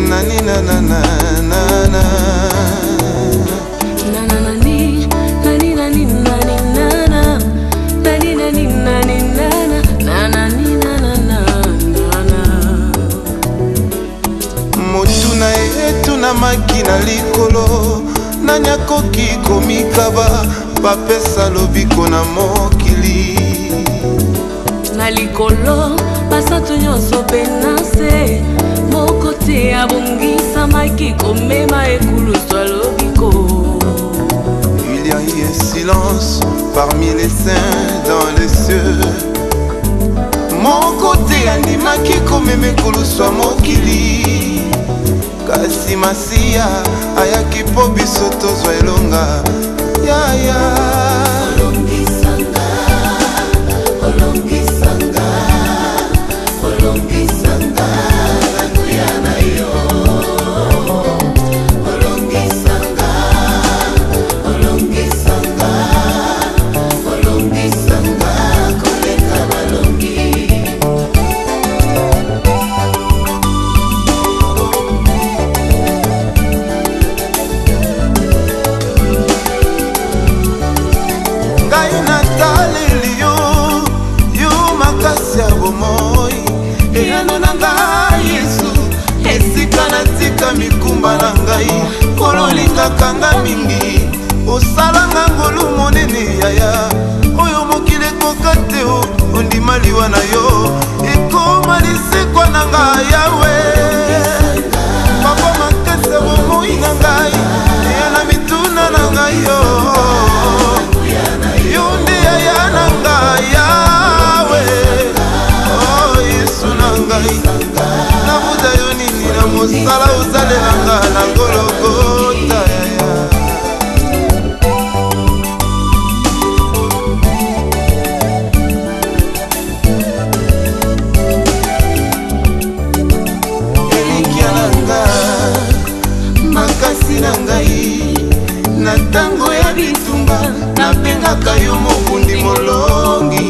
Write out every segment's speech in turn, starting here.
Nani na na na na na. Motuna etuna makina likolo nanya koki komikaba bapesa lobiko na mokili na likolo basatu nyonso penase mokote abongisa maki komema ekuluswa lobiko. Il y a eu un silence parmi les saints dans les cieux. Mon côté andimaki komeme kuluswa mokili. Kasi masia ayaki po biso tozwa elonga. Ya ya Olongisanga, olongisanga, olongisanga nakuya na yo. Olongisanga, olongisanga, olongisanga koleka balongi. Mikumba na ngai kololinga kanga mingi osalanga ngolu monene yaya oyo mokile kokate ondima liwa na yo ekoma lisekwa na ngai yawe papa makese bomoi na ngai eya na mituna na ngai yo yonde yaya na ngai yawe oh Yesu na ngai nabuda yo nini na mosala uzalelanga na Golgotha yaya. Elikia na nga makasi na ngai na tango ya bitumba napengaka yo mokundi molongi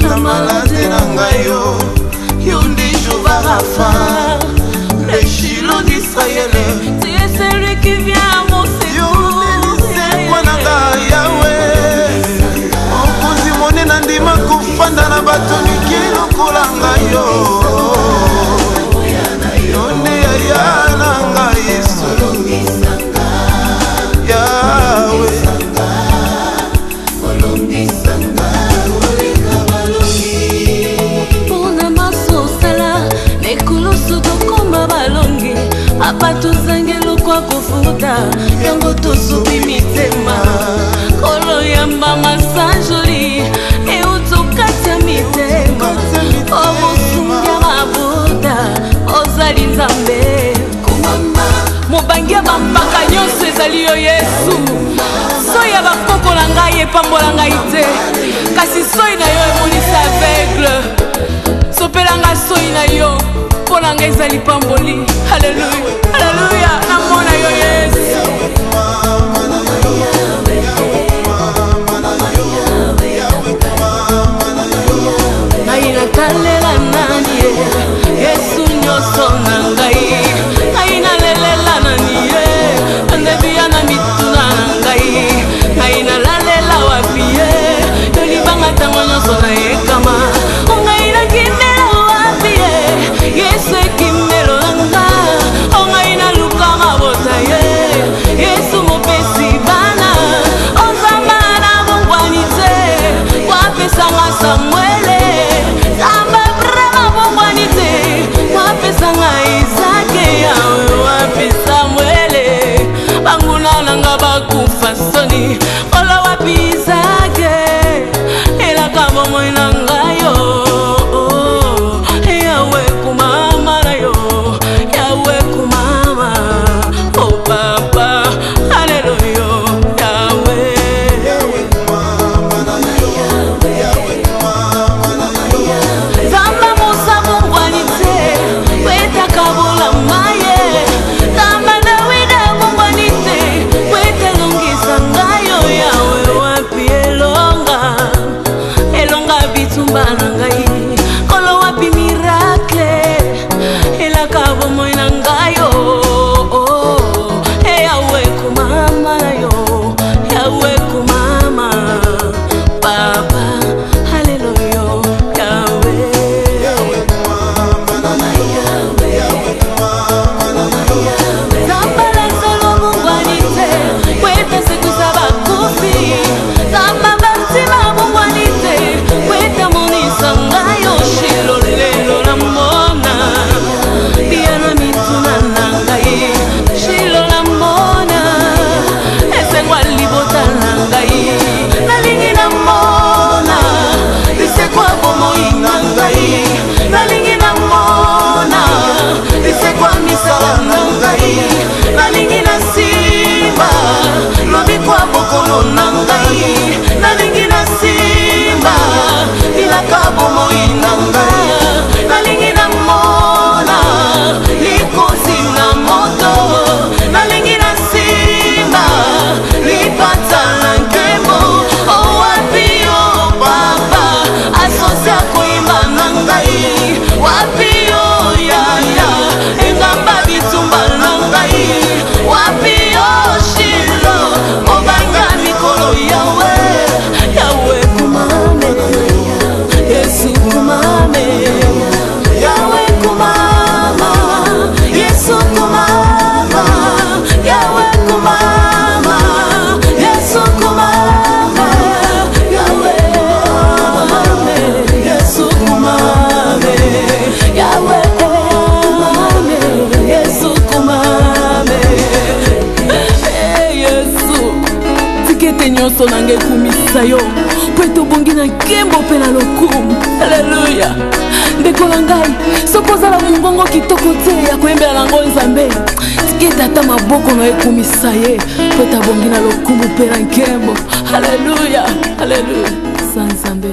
na malade na ngai yo nde Jehova Rapha, le Shiloh d'Israël. Tu es celui qui vient à mon secours. Okozi monena ndima kufanda na bato mikilo kolanga yo. Yonde yaya na ngai Yesu. Yawe. Abatu zangelo kwa kufuta yango tosubi mitema kolo yamba masanjoli e utokata mitema omusunga mabuda ozali nzambe kumama mobangia bampaka nyonso ezali yo Yesu soya bakokola ngai epambola ngai te kasi soyi na yo emonisa aveugle sopelanga soyi na yo pona ngai ezali pamboli. Hallelujah, hallelujah, namona yo Yesu. Ngai natalela nani ye Yesu nyonso na ngai ngai nalelela nani ye andebia na mituna na ngai ngai nalalela wapi ye yo libanga ntango nyonso na yekama ngai nakimela wapi ye Yesu ekimelo nanga misala na ngai nalingi na simba lobikwa bokolo na ngai nalingi na simba ilaka bomoi na ngai nalingi na mona likosi na moto nalingi na simba lipata na nkembo owapi yo papa asosia koimba na ngai wapi yo yaya engamba bitumba na ngai wapi yo shilo obanga mikolo yawe yawe kumame Yesu kumame yawe kumama Yesu kumama yawe kumama Yesu kumama yawe kumame Yesu kumame yawe kumame Yesu kumame Yesu tikete nyonso nange kumisa yo po etobongi na nkembo mpe na lokumu. Alleluya. Ndeko na ngai soki ozala mongongo kitoko te ya koyembela nango nzambe tikete ata maboko na ekumisa ye po etabongi na lokumu mpe na nkembo. Alleluya. Alleluya. Sa nzambe